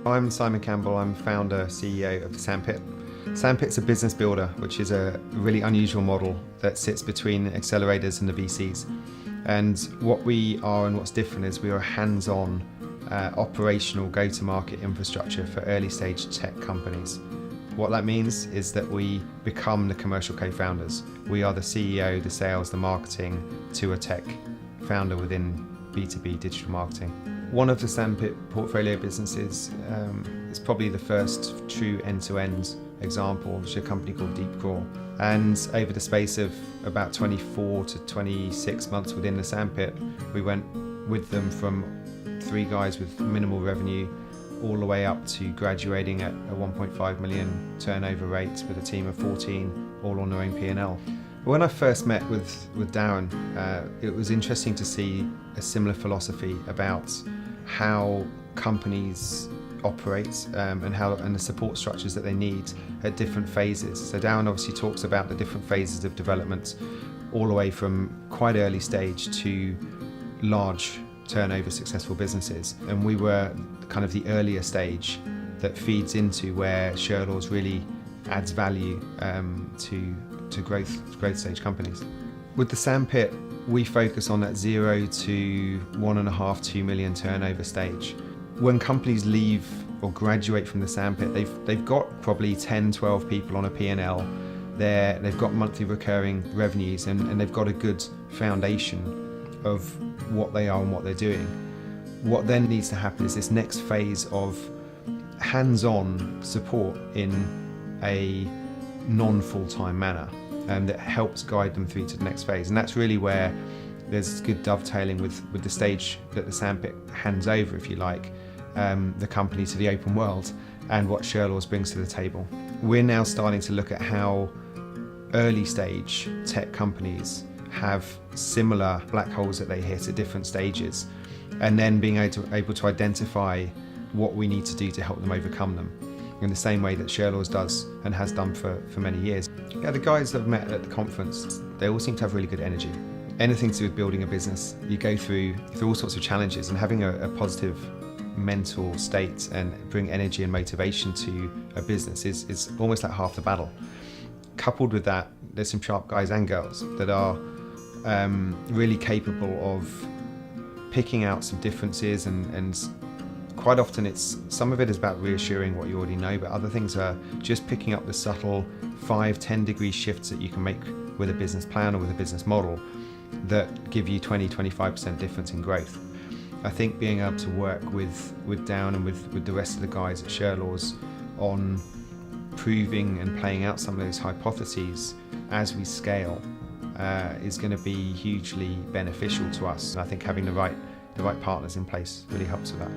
I'm Simon Campbell, I'm founder, CEO of Sandpit. Sandpit's a business builder, which is a really unusual model that sits between accelerators and the VCs. And what we are and what's different is we are a hands-on operational go-to-market infrastructure for early stage tech companies. What that means is that we become the commercial co-founders. We are the CEO, the sales, the marketing to a tech founder within B2B digital marketing. One of the Sandpit portfolio businesses is probably the first true end-to-end example, which is a company called Deepcore. And over the space of about 24 to 26 months within the Sandpit, we went with them from 3 guys with minimal revenue all the way up to graduating at a 1.5 million turnover rate with a team of 14, all on their own P&L. When I first met with Darren, it was interesting to see a similar philosophy about how companies operate and the support structures that they need at different phases. So Darren obviously talks about the different phases of development, all the way from quite early stage to large turnover successful businesses. And we were kind of the earlier stage that feeds into where Shirlaws really adds value to growth stage companies. With the Sandpit, we focus on that 0 to 1.5, 2 million turnover stage. When companies leave or graduate from the Sandpit, they've got probably 10, 12 people on a P&L. They've got monthly recurring revenues and they've got a good foundation of what they are and what they're doing. What then needs to happen is this next phase of hands-on support in a non-full-time manner that helps guide them through to the next phase. And that's really where there's good dovetailing with the stage that the Sandpit hands over, if you like, the company to the open world and what Shirlaws brings to the table. We're now starting to look at how early stage tech companies have similar black holes that they hit at different stages, and then being able to identify what we need to do to help them overcome them in the same way that Shirlaws does and has done for many years. Yeah, the guys that I've met at the conference, they all seem to have really good energy. Anything to do with building a business, you go through all sorts of challenges, and having a positive mental state and bring energy and motivation to a business is almost like half the battle. Coupled with that, there's some sharp guys and girls that are really capable of picking out some differences, and quite often some of it is about reassuring what you already know, but other things are just picking up the subtle 5-10 degree shifts that you can make with a business plan or with a business model that give you 20-25% difference in growth. I think being able to work with Darren and with the rest of the guys at Shirlaws on proving and playing out some of those hypotheses as we scale is going to be hugely beneficial to us. And I think having the right partners in place really helps with that.